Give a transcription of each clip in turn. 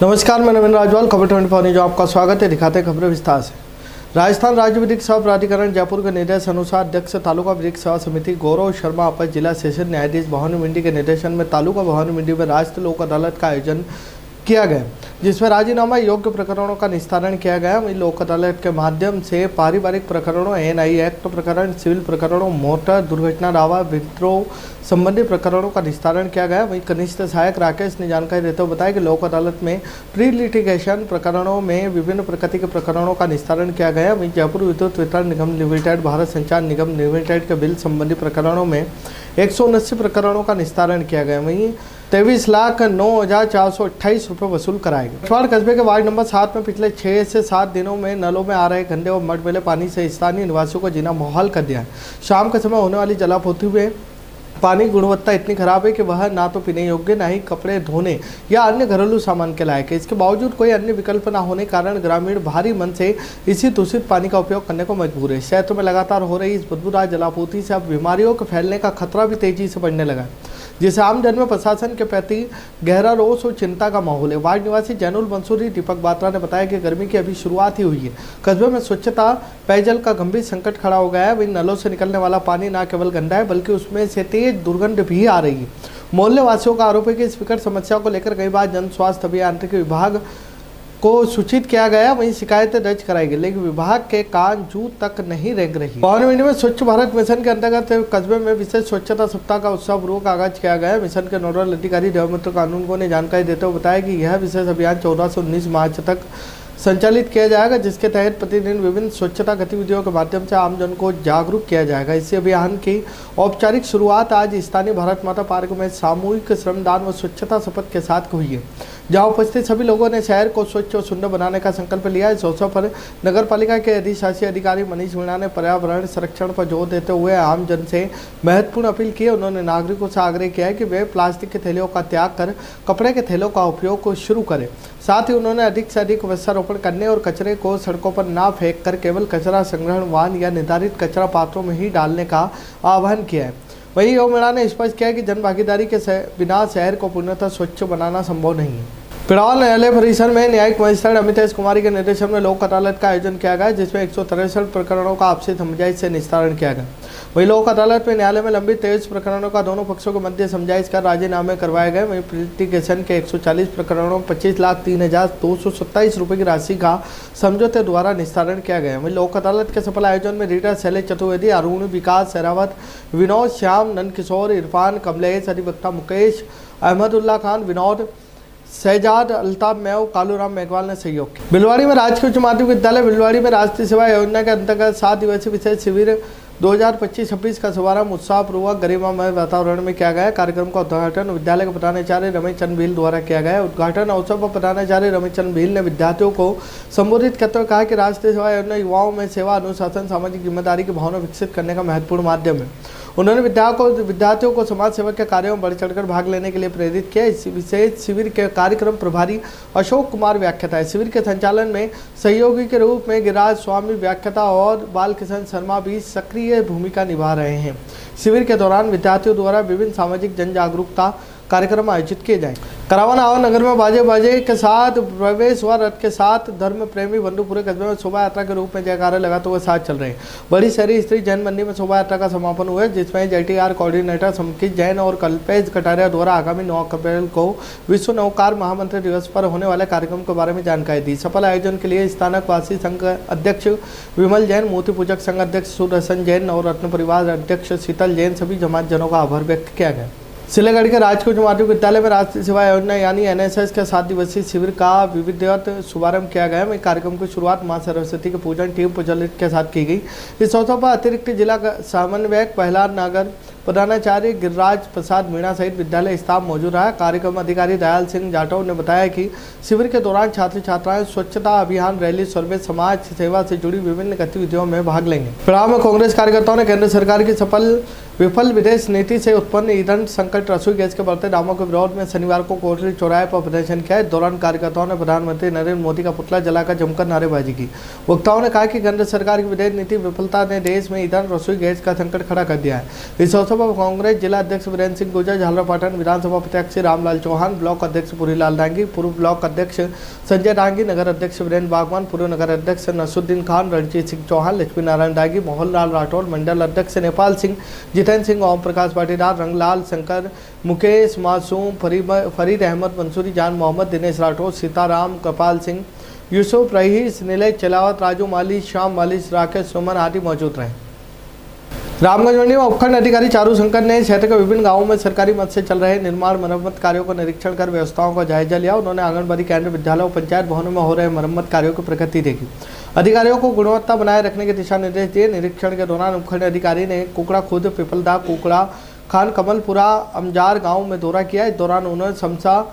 नमस्कार, मैं नवीन राजवाल, खबर 24 न्यूज आपका स्वागत है। दिखाते हैं खबरें विस्तार से। राजस्थान राज्य विधिक सेवा प्राधिकरण जयपुर के निर्देश अनुसार अध्यक्ष तालुका विधिक सेवा समिति गौरव शर्मा अपर जिला सेशन न्यायाधीश भवानी मंडी के निर्देशन में तालुका भवानी मंडी में राष्ट्रीय लोक अदालत का आयोजन किया गया, जिसमें राजीनामा योग्य प्रकरणों का निस्तारण किया गया। वहीं लोक अदालत के माध्यम से पारिवारिक प्रकरणों, एनआई एक्ट प्रकरण, सिविल प्रकरणों, मोटर दुर्घटना दावा, विद्रोह संबंधी प्रकरणों का निस्तारण किया गया। वहीं कनिष्ठ सहायक राकेश ने जानकारी देते हुए बताया कि लोक अदालत में प्री लिटिगेशन प्रकरणों में विभिन्न प्रकृति के प्रकरणों का निस्तारण किया गया। वहीं जयपुर विद्युत वितरण निगम लिमिटेड, भारत संचार निगम लिमिटेड के बिल संबंधी प्रकरणों में 179 प्रकरणों का निस्तारण किया गया। वहीं 23,09,428 रुपये वसूल कराए गए। पिछवाड़ कस्बे के वार्ड नंबर 7 में पिछले 6 से 7 दिनों में नलों में आ रहे गंदे और मटमैले पानी से स्थानीय निवासियों को जीना मुहाल कर दिया है। शाम के समय होने वाली जलापूर्ति में पानी गुणवत्ता इतनी खराब है कि वह ना तो पीने योग्य, ना ही कपड़े धोने या अन्य घरेलू सामान के लायक है। इसके बावजूद कोई अन्य विकल्प न होने के कारण ग्रामीण भारी मन से इसी दूषित पानी का उपयोग करने को मजबूर है। क्षेत्र में लगातार हो रही इस बदबूदार जलापूर्ति से अब बीमारियों के फैलने का खतरा भी तेजी से बढ़ने लगा है, जिससे आमजन में प्रशासन के प्रति गहरा रोष और चिंता का माहौल है। वार्ड निवासी जैनुल मंसूरी दीपक बात्रा ने बताया कि गर्मी की अभी शुरुआत ही हुई है। कस्बे में स्वच्छता, पेयजल का गंभीर संकट खड़ा हो गया है। वहीं नलों से निकलने वाला पानी न केवल गंदा है, बल्कि उसमें से तेज दुर्गंध भी आ रही है। मोहल्ले वासियों का आरोप है कि इस विकट समस्या को लेकर कई बार जन स्वास्थ्य अभियांत्रिकी विभाग को सूचित किया गया, वहीं शिकायतें दर्ज कराई गई, लेकिन विभाग के कान जू तक नहीं रेंग रही। भवानी मंडी में स्वच्छ भारत मिशन के अंतर्गत कस्बे में विशेष स्वच्छता सप्ताह का उत्साहपूर्वक आगाज किया गया। मिशन के नोडल अधिकारी देवमित्र कानूनगो ने जानकारी देते हुए बताया कि यह विशेष अभियान 14 से 19 मार्च तक संचालित किया जाएगा, जिसके तहत प्रतिदिन विभिन्न स्वच्छता गतिविधियों के माध्यम से आमजन को जागरूक किया जाएगा। इस अभियान की औपचारिक शुरुआत आज स्थानीय भारत माता पार्क में सामूहिक श्रमदान व स्वच्छता शपथ के साथ हुई है, जहां उपस्थित सभी लोगों ने शहर को स्वच्छ और सुंदर बनाने का संकल्प लिया। इस अवसर पर नगर पालिका के अधिशासी अधिकारी मनीष मीणा ने पर्यावरण संरक्षण पर जोर देते हुए आमजन से महत्वपूर्ण अपील की। उन्होंने नागरिकों से आग्रह किया है कि वे प्लास्टिक के थैलियों का त्याग कर कपड़े के थैलों का उपयोग को शुरू करें। साथ ही उन्होंने अधिक से अधिक वृक्षारोपण करने और कचरे को सड़कों पर ना फेंक कर केवल कचरा संग्रहण वाहन या निर्धारित कचरा पात्रों में ही डालने का आह्वान किया है। वहीं युवा मीणा ने स्पष्ट किया कि जन भागीदारी के बिना शहर को पूर्णतः स्वच्छ बनाना संभव नहीं है। पिड़ावल न्यायालय परिसर में न्यायिक मजिस्ट्रेट अमितेश कुमारी के निर्देशन में लोक अदालत का आयोजन किया गया, जिसमें 163 प्रकरणों का आपसी समझाइश से निस्तारण किया गया। वहीं लोक अदालत में न्यायालय में लंबित 23 प्रकरणों का दोनों पक्षों के मध्य समझाइश कर राजीनामे करवाए गए। वहीं लिटिगेशन के 140 प्रकरणों 25,03,227 रुपये की राशि का समझौते द्वारा निस्तारण किया गया। वहीं लोक अदालत के सफल आयोजन में रीडर शैलेश चतुर्वेदी, अरुण, विकास शेरावत, विनोद, श्याम, नंदकिशोर, इरफान, कमलेश, अधिवक्ता मुकेश, अहमदुल्ला खान, विनोद, शहजाद, अल्ताफ मेव, कालूराम मेघवाल ने सहयोग किया। बिलवाड़ी में राजकीय उच्च माध्यमिक विद्यालय बिलवाड़ी में राष्ट्रीय सेवा योजना के अंतर्गत 7 दिवसीय विशेष शिविर 2025-26 का शुभारंभ उत्साहपूर्वक गरिमामय वातावरण में किया गया। कार्यक्रम का उद्घाटन विद्यालय के प्रधानाचार्य रमेश चंद भील द्वारा किया गया। उद्घाटन अवसर पर प्रधानाचार्य रमेश चंद भील ने विद्यार्थियों को संबोधित करते हुए कहा कि राष्ट्रीय सेवा योजना युवाओं में सेवा, अनुशासन, सामाजिक जिम्मेदारी की भावना विकसित करने का महत्वपूर्ण माध्यम है। उन्होंने विद्यार्थियों को समाज सेवा के कार्यों में बढ़ चढ़कर भाग लेने के लिए प्रेरित किया। इस विशेष शिविर के कार्यक्रम प्रभारी अशोक कुमार व्याख्याता है। शिविर के संचालन में सहयोगी के रूप में गिरिराज स्वामी व्याख्याता और बालकिशन शर्मा भी सक्रिय भूमिका निभा रहे हैं। शिविर के दौरान विद्यार्थियों द्वारा विभिन्न सामाजिक जन जागरूकता कार्यक्रम आयोजित किए जाएंगे। करावन आवर नगर में बाजे के साथ प्रवेश व रथ के साथ धर्म प्रेमी बंधु पूरे कस्बे में शोभा यात्रा के रूप में जयकारे लगाते हुए साथ चल रहे हैं। बड़ी शहरी स्त्री जैन मंदिर में शोभा यात्रा का समापन हुआ, जिसमें JTR कोऑर्डिनेटर समकित जैन और कल्पेश कटारिया द्वारा आगामी 9 अप्रैल को विश्व नौकार महामंत्री दिवस पर होने वाले कार्यक्रम के बारे में जानकारी दी। सफल आयोजन के लिए स्थानकवासी संघ अध्यक्ष विमल जैन, मूर्ति पूजक संघ अध्यक्ष सुदर्शन जैन और रत्न परिवार अध्यक्ष शीतल जैन सभी जमात जनों का आभार व्यक्त किया गया। सिलेगढ़ के राजकीय उच्च माध्यमिक विद्यालय में राष्ट्रीय सेवा योजना यानी NSS के 7 दिवसीय शिविर का विधिवत शुभारंभ किया गया। वहीं कार्यक्रम की शुरुआत मां सरस्वती के पूजन टीम प्रज्वलित के साथ की गई। इस अवसर पर अतिरिक्त जिला समन्वयक प्रहलाद नागर, प्रधानाचार्य गिरिराज प्रसाद मीणा सहित विद्यालय स्टाफ मौजूद रहा। कार्यक्रम अधिकारी दयाल सिंह जाटव ने बताया कि शिविर के दौरान छात्र छात्राएं स्वच्छता अभियान, रैली, सर्वे, समाज सेवा से जुड़ी विभिन्न गतिविधियों में भाग लेंगे। पिड़ाव में कांग्रेस कार्यकर्ताओं ने केंद्र सरकार की सफल विफल विदेश नीति से उत्पन्न ईंधन संकट, रसोई गैस के बढ़ते दामों के विरोध में शनिवार को कोटरी चौराहे पर प्रदर्शन किया। इस दौरान कार्यकर्ताओं ने प्रधानमंत्री नरेंद्र मोदी का पुतला जलाकर जमकर नारेबाजी की। वक्ताओं ने कहा कि केंद्र सरकार की विदेश नीति विफलता ने देश में ईंधन रसोई गैस का संकट खड़ा कर दिया है। इस अवसर पर कांग्रेस जिला अध्यक्ष वीरेंद्र सिंह गुर्जर, झालरापाटन विधानसभा प्रत्याशी रामलाल चौहान, ब्लॉक अध्यक्ष पुरीलाल डांगी, पूर्व ब्लॉक अध्यक्ष संजय डांगी, नगर अध्यक्ष वीरेंद्र बागवान, पूर्व नगर अध्यक्ष नसरुद्दीन खान, रणजीत सिंह चौहान, लक्ष्मी नारायण डांगी, मोहनलाल राठौर, मंडल अध्यक्ष नेपाल सिंह, जितेंद्र सिंह, ओम प्रकाश पाटीदार, रंगलाल शंकर, मुकेश मासूम, फरीद अहमद मंसूरी, जान मोहम्मद, दिनेश राठौर, सीताराम, कपाल सिंह, यूसुफ रईस, नीलेश चलावत, राजू माली, श्याम माली, राकेश सुमन आदि मौजूद रहे। रामगंज मंडी में उपखंड अधिकारी चारू शंकर ने क्षेत्र के विभिन्न गांवों में सरकारी मद से चल रहे निर्माण मरम्मत कार्यों का निरीक्षण कर व्यवस्थाओं का जायजा लिया। उन्होंने आंगनबाड़ी केंद्र, विद्यालय और पंचायत भवनों में हो रहे मरम्मत कार्यों की प्रगति देखी। अधिकारियों को गुणवत्ता बनाए रखने के दिशा निर्देश दिए। निरीक्षण के दौरान उपखंड अधिकारी ने कुकड़ा खुद, पिपलदा, कुकड़ा खान, कमलपुरा, अमजार गांव में दौरा किया। इस दौरान उन्होंने समसा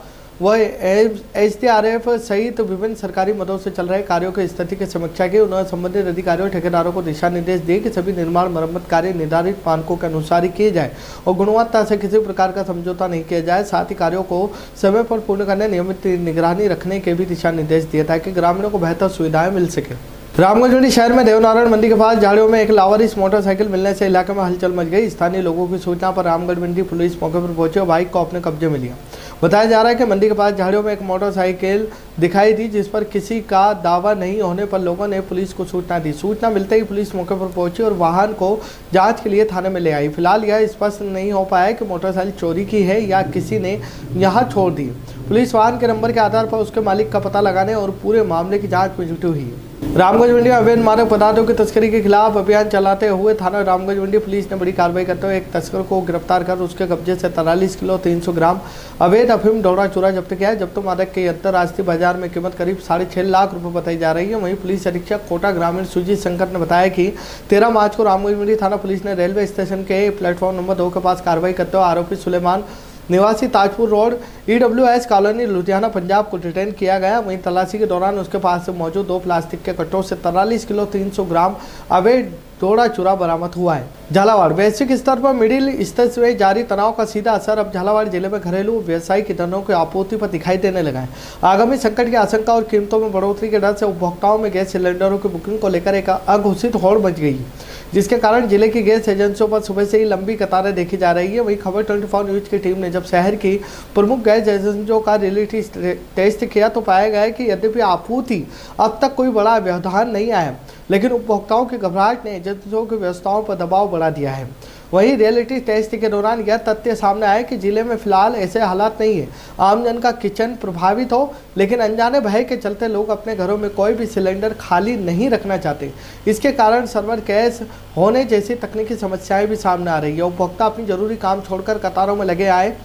व एसडीआरएफ सहित विभिन्न सरकारी मदों से चल रहे कार्यों की स्थिति की समीक्षा की। उन्होंने संबंधित अधिकारियों और ठेकेदारों को दिशा निर्देश दिए कि सभी निर्माण मरम्मत कार्य निर्धारित मानकों के अनुसार ही किए जाए और गुणवत्ता से किसी प्रकार का समझौता नहीं किया जाए। साथ ही कार्यों को समय पर पूर्ण करने, नियमित निगरानी रखने के भी दिशा निर्देश दिए ताकि ग्रामीणों को बेहतर सुविधाएं मिल सके। रामगंज मंडी शहर में देवनारायण मंडी के पास झाड़ियों में एक लावारिस मोटरसाइकिल मिलने से इलाके में हलचल मच गई। स्थानीय लोगों की सूचना पर रामगढ़ मंडी पुलिस मौके पर पहुंची और बाइक को अपने कब्जे में लिया। बताया जा रहा है कि मंडी के पास झाड़ियों में एक मोटरसाइकिल दिखाई दी, जिस पर किसी का दावा नहीं होने पर लोगों ने पुलिस को सूचना दी। सूचना मिलते ही पुलिस मौके पर पहुंची और वाहन को जांच के लिए थाने में ले आई। फिलहाल यह स्पष्ट नहीं हो पाया कि मोटरसाइकिल चोरी की है या किसी ने यहाँ छोड़ दी। पुलिस वाहन के नंबर के आधार पर उसके मालिक का पता लगाने और पूरे मामले की जाँच में जुटी हुई है। रामगंज मंडी में अवैध मादक पदार्थों की तस्करी के खिलाफ अभियान चलाते हुए थाना रामगंज मंडी पुलिस ने बड़ी कार्रवाई करते हुए एक तस्कर को गिरफ्तार कर उसके कब्जे से 43 किलो 300 ग्राम अवैध अफीम डोरा चूरा जब्त किया है। जब्त मादक की अंतर्राष्ट्रीय बाजार में कीमत करीब 6.5 लाख रुपए बताई जा रही है। वहीं पुलिस अधीक्षक कोटा ग्रामीण सुजीत शंकर ने बताया कि 13 मार्च को रामगंज मंडी थाना पुलिस ने रेलवे स्टेशन के प्लेटफॉर्म नंबर 2 के पास कार्रवाई करते हुए आरोपी सुलेमान निवासी Tajpur road EWS colony Ludhiana Punjab को डिटेन किया गया। वहीं तलाशी के दौरान उसके पास से मौजूद 2 प्लास्टिक के कट्टों से 43 किलो 300 ग्राम अवैध डोरा चूरा बरामद हुआ है। झालावाड़ वैश्विक स्तर पर मिडिल ईस्ट में जारी तनाव का सीधा असर अब झालावाड़ जिले में घरेलू व्यावसायिक ईंधनों की आपूर्ति पर दिखाई देने लगा है। आगामी संकट की आशंका और कीमतों में बढ़ोतरी के डर से उपभोक्ताओं में गैस सिलेंडरों की बुकिंग को लेकर एक अघोषित होड़ मच गई, जिसके कारण जिले की गैस एजेंसियों पर सुबह से ही लंबी कतारें देखी जा रही है। वहीं खबर 24 न्यूज की टीम ने जब शहर की प्रमुख गैस एजेंसियों का रियलिटी टेस्ट किया तो पाया गया कि यद्यपि आपूर्ति अब तक कोई बड़ा व्यवधान नहीं आया, लेकिन उपभोक्ताओं की घबराहट ने एजेंसियों की व्यवस्थाओं पर दबाव बढ़ा दिया है। वहीं रियलिटी टेस्ट के दौरान यह तथ्य सामने आया कि जिले में फिलहाल ऐसे हालात नहीं है आमजन का किचन प्रभावित हो, लेकिन अनजाने भय के चलते लोग अपने घरों में कोई भी सिलेंडर खाली नहीं रखना चाहते। इसके कारण सर्वर गैस होने जैसी तकनीकी समस्याएं भी सामने आ रही है। उपभोक्ता अपनी जरूरी काम छोड़कर कतारों में लगे आए।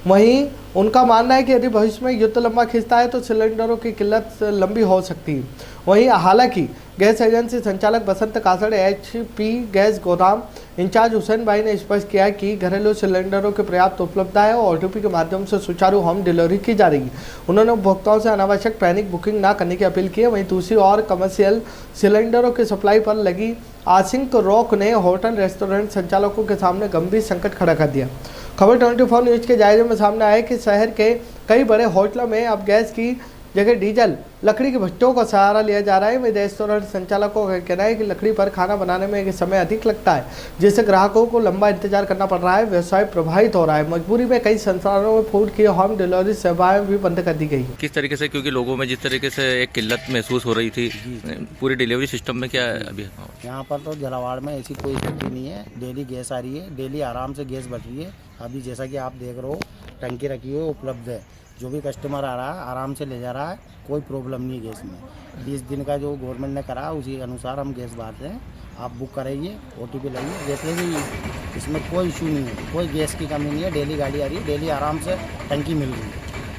वहीं उनका मानना है कि यदि भविष्य में युद्ध लंबा खिंचता है तो सिलेंडरों की किल्लत लंबी हो सकती है। वहीं हालांकि गैस एजेंसी संचालक बसंत कासड़ HP गैस गोदाम इंचार्ज हुसैन भाई ने स्पष्ट किया कि घरेलू सिलेंडरों की पर्याप्त उपलब्धता है और OTP के माध्यम से सुचारू होम डिलीवरी की जा रही है। उन्होंने उपभोक्ताओं से अनावश्यक पैनिक बुकिंग न करने की अपील की है। वहीं दूसरी ओर कमर्शियल सिलेंडरों की सप्लाई पर लगी आंशिक रोक ने होटल रेस्टोरेंट संचालकों के सामने गंभीर संकट खड़ा कर दिया। खबर 24 न्यूज के जायजे में सामने आया कि शहर के कई बड़े होटलों में अब गैस की जगह डीजल लकड़ी के भट्टों का सहारा लिया जा रहा है। वहीं रेस्टोरेंट संचालकों का कहना है कि लकड़ी पर खाना बनाने में समय अधिक लगता है, जिससे ग्राहकों को लंबा इंतजार करना पड़ रहा है। व्यवसाय प्रभावित हो रहा है। मजबूरी में कई संस्थानों में फूड की होम डिलीवरी सेवाएं भी बंद कर दी गई है। किस तरीके से, क्योंकि लोगों में जिस तरीके से एक किल्लत महसूस हो रही थी, पूरी डिलीवरी सिस्टम में क्या है अभी? यहाँ पर तो झालावाड़ में ऐसी कोई स्थिति नहीं है। डेली गैस आ रही है, डेली आराम से गैस बढ़ रही है। अभी जैसा कि आप देख रहे हो टंकी रखी हुई उपलब्ध है। जो भी कस्टमर आ रहा है आराम से ले जा रहा है, कोई प्रॉब्लम नहीं है गैस में। 20 दिन का जो गवर्नमेंट ने करा उसी अनुसार हम गैस बांट रहे हैं। आप बुक कराइए, OTP लाइए, जैसे भी इसमें कोई इशू नहीं है, कोई गैस की कमी नहीं है। डेली गाड़ी आ रही है, डेली आराम से टंकी मिल रही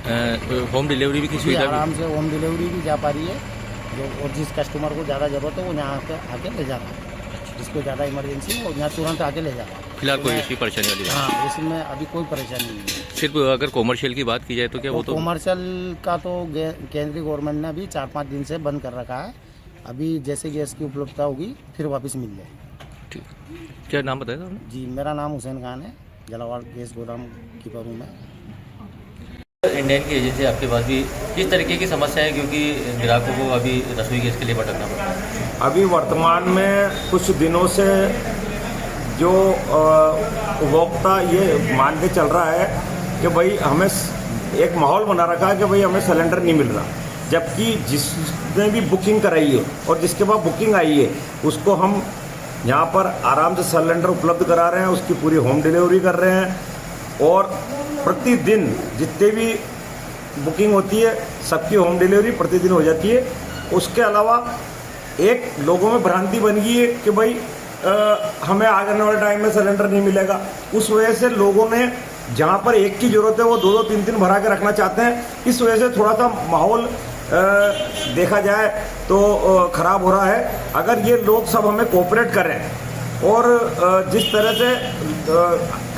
है। होम डिलीवरी भी की सुविधा आराम से होम डिलीवरी भी जा पा रही है। जो और जिस कस्टमर को ज़्यादा ज़रूरत है वो यहाँ पे आके ले जा रहा है। जिसको ज़्यादा इमरजेंसी है वो यहाँ तुरंत आके ले जा रहा है। फिलहाल कोई ऐसी परेशानी वाली बात? हाँ, इसमें अभी कोई परेशानी नहीं है। सिर्फ अगर कॉमर्शियल की बात की जाए तो क्या वो तो कॉमर्शियल का तो केंद्रीय गवर्नमेंट ने अभी 4-5 दिन से बंद कर रखा है। अभी जैसे गैस की उपलब्धता होगी फिर वापस मिल जाए। ठीक, क्या नाम बताया था आपने? जी, मेरा नाम हुसैन खान है, झालावाड़ गैस गोदाम कीपर हूँ मैं। इंडियन की एजेंसी आपके पास भी किस तरीके की समस्या है, क्योंकि ग्राहकों को अभी रसोई गैस के लिए भटकना पड़ता है? अभी वर्तमान में कुछ दिनों से जो उपभोक्ता ये मान के चल रहा है कि भाई हमें एक माहौल बना रखा है कि भाई हमें सिलेंडर नहीं मिल रहा, जबकि जिसने भी बुकिंग कराई है और जिसके पास बुकिंग आई है उसको हम यहाँ पर आराम से सिलेंडर उपलब्ध करा रहे हैं, उसकी पूरी होम डिलीवरी कर रहे हैं और प्रतिदिन जितने भी बुकिंग होती है सबकी होम डिलीवरी प्रतिदिन हो जाती है। उसके अलावा एक लोगों में भ्रांति बन गई है कि भाई हमें आने वाले टाइम में सिलेंडर नहीं मिलेगा। उस वजह से लोगों ने जहाँ पर एक की ज़रूरत है वो 2-2 3-3 भरा के रखना चाहते हैं। इस वजह से थोड़ा सा माहौल देखा जाए तो ख़राब हो रहा है। अगर ये लोग सब हमें कोऑपरेट करें और जिस तरह से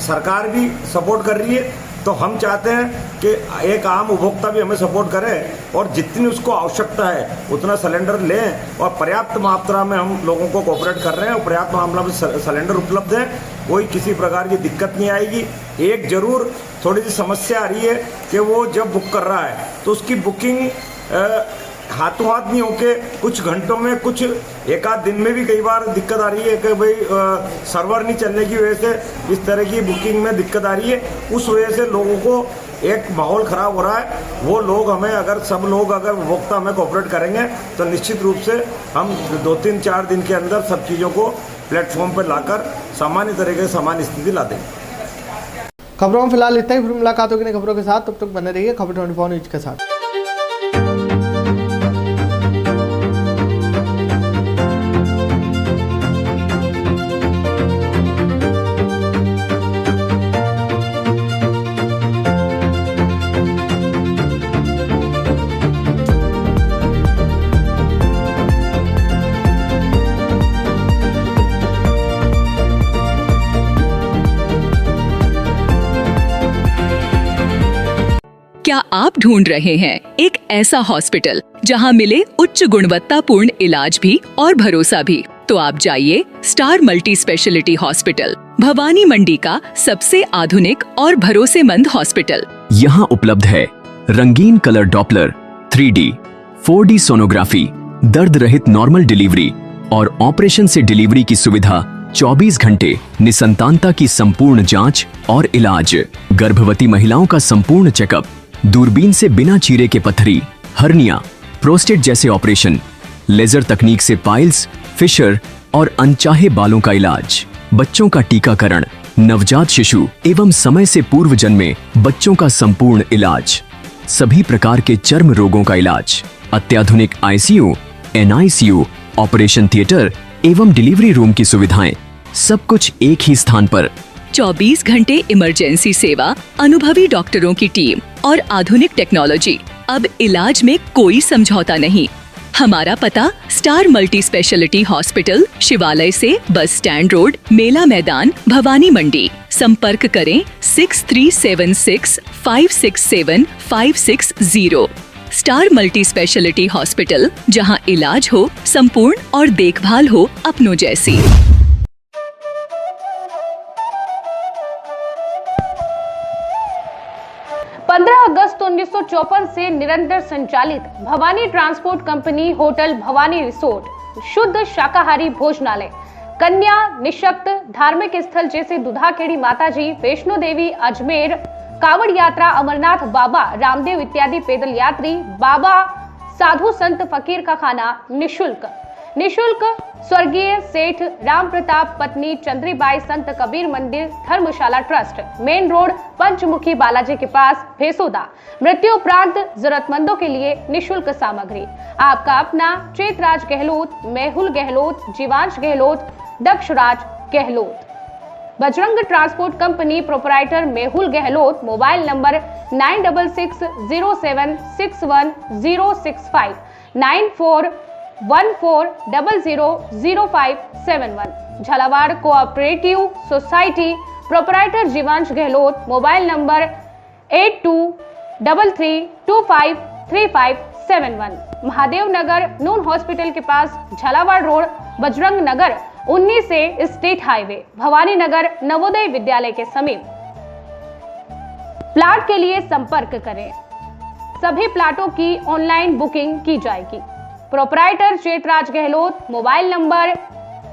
सरकार भी सपोर्ट कर रही है तो हम चाहते हैं कि एक आम उपभोक्ता भी हमें सपोर्ट करे और जितनी उसको आवश्यकता है उतना सिलेंडर लें और पर्याप्त मात्रा में हम लोगों को कोऑपरेट कर रहे हैं और पर्याप्त मात्रा में सिलेंडर उपलब्ध है, कोई किसी प्रकार की दिक्कत नहीं आएगी। एक ज़रूर थोड़ी सी समस्या आ रही है कि वो जब बुक कर रहा है तो उसकी बुकिंग हाथों हाथ नहीं होके कुछ घंटों में, कुछ एक आध दिन में भी कई बार दिक्कत आ रही है कि भाई सर्वर नहीं चलने की वजह से इस तरह की बुकिंग में दिक्कत आ रही है। उस वजह से लोगों को एक माहौल ख़राब हो रहा है। वो लोग हमें सब लोग अगर उपभोक्ता हमें कोऑपरेट करेंगे तो निश्चित रूप से हम 2-3-4 दिन के अंदर सब चीज़ों को प्लेटफॉर्म पर लाकर सामान्य तरीके से सामान्य स्थिति ला देंगे। खबरों में फिलहाल इतना ही, फिर मुलाकात होगी नई खबरों के साथ। तब तक बने रहिए खबर 24 न्यूज के साथ। क्या आप ढूंढ रहे हैं एक ऐसा हॉस्पिटल जहां मिले उच्च गुणवत्तापूर्ण इलाज भी और भरोसा भी? तो आप जाइए star multi speciality hospital, Bhawani Mandi का सबसे आधुनिक और भरोसेमंद हॉस्पिटल। यहाँ उपलब्ध है रंगीन colour Doppler, 3D, 4D sonography, दर्द रहित नॉर्मल डिलीवरी और ऑपरेशन से डिलीवरी की सुविधा, 24 घंटे निसंतानता की संपूर्ण जांच और इलाज, गर्भवती महिलाओं का संपूर्ण चेकअप, दूरबीन से बिना चीरे के पथरी, हर्निया, प्रोस्टेट जैसे ऑपरेशन, लेजर तकनीक से पाइल्स, फिशर और अनचाहे बालों का इलाज, बच्चों का टीकाकरण, नवजात शिशु एवं समय से पूर्व जन्मे बच्चों का संपूर्ण इलाज, सभी प्रकार के चर्म रोगों का इलाज, अत्याधुनिक ICU, NICU, ऑपरेशन थिएटर एवं डिलीवरी रूम की सुविधाएं, सब कुछ एक ही स्थान पर। 24 घंटे इमरजेंसी सेवा, अनुभवी डॉक्टरों की टीम और आधुनिक टेक्नोलॉजी। अब इलाज में कोई समझौता नहीं। हमारा पता स्टार मल्टी स्पेशलिटी हॉस्पिटल, शिवालय से बस स्टैंड रोड, मेला मैदान, भवानी मंडी। संपर्क करें 6376 567 560। स्टार मल्टी स्पेशलिटी हॉस्पिटल, जहां इलाज हो संपूर्ण और देखभाल हो अपनों जैसी। 15 अगस्त 1954 से निरंतर संचालित Bhavani transport company hotel Bhavani resort, शुद्ध शाकाहारी भोजनालय, कन्या निशक्त धार्मिक स्थल जैसे दुधाखेड़ी माताजी, वैष्णो देवी, अजमेर, कावड़ यात्रा, अमरनाथ बाबा, रामदेव इत्यादि पैदल यात्री, बाबा, साधु संत फकीर का खाना निशुल्क स्वर्गीय सेठ राम प्रताप पत्नी चंद्रीबाई संत कबीर मंदिर धर्मशाला ट्रस्ट, मेन रोड, पंचमुखी बालाजी के पास, भेसोदा। मृत्यु उपरांत जरूरतमंदों के लिए निशुल्क सामग्री। आपका अपना Chetraj Gehlot, Mehul Gehlot, Jivansh Gehlot, Dakshraj Gehlot. Bajrang transport company proprietor Mehul Gehlot, mobile number 9660761065 9414000571। Jhalawar cooperative society proprietor Jivansh Gehlot, mobile number 8233253571। Mahadev Nagar नून हॉस्पिटल के पास, Jhalawar road, Bajrang Nagar, 19A state highway Bhawani Nagar Navodaya Vidyalaya के समीप। प्लाट के लिए संपर्क करें। सभी प्लाटों की ऑनलाइन बुकिंग की जाएगी। Proprietor Chetraj Gehlot, mobile number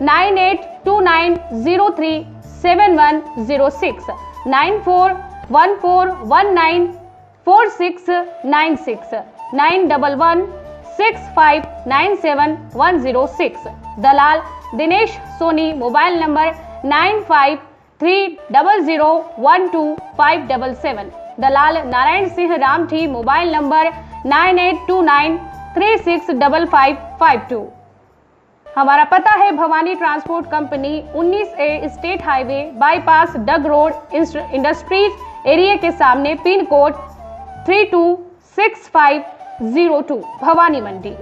9829037106 9414194696 9116597106। दलाल दिनेश सोनी, मोबाइल नंबर 9530012577। दलाल नारायण सिंह रामठी, मोबाइल नंबर 9829365552। हमारा पता है Bhawani transport company, 19A state highway bypass Dag road industries area के सामने, पिन कोड 326502 भवानी मंडी।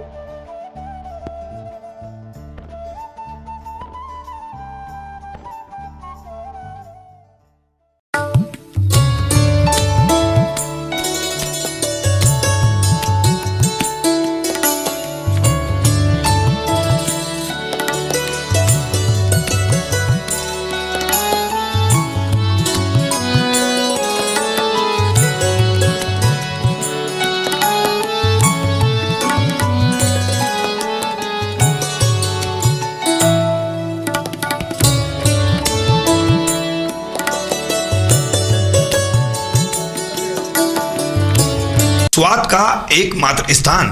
स्वाद का एकमात्र स्थान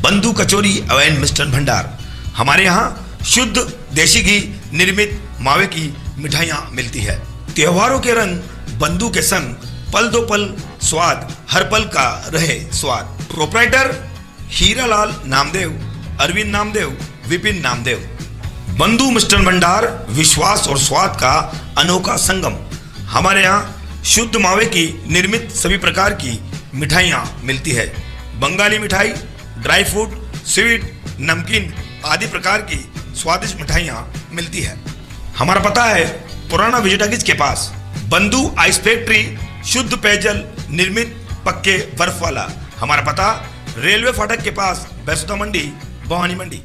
बंधु कचौरी एवं मिष्ठान भंडार। हमारे यहाँ शुद्ध देसी घी निर्मित मावे की मिठाइयाँ मिलती है। त्योहारों के रंग बंधु के संग, पल दो पल स्वाद, हर पल का रहे स्वाद। प्रोपराइटर हीरालाल नामदेव, अरविंद नामदेव, विपिन नामदेव। बंधु मिष्ठान भंडार विश्वास और स्वाद का अनोखा संगम। हमारे यहाँ शुद्ध मावे की निर्मित सभी प्रकार की मिठाइयाँ मिलती है। बंगाली मिठाई, ड्राई फ्रूट, स्वीट, नमकीन आदि प्रकार की स्वादिष्ट मिठाइयाँ मिलती है। हमारा पता है पुराना विजयटागिज के पास, बंधु आइस फैक्ट्री, शुद्ध पेयजल निर्मित पक्के बर्फ वाला। हमारा पता रेलवे फाटक के पास, बैसुदा मंडी, भवानी मंडी।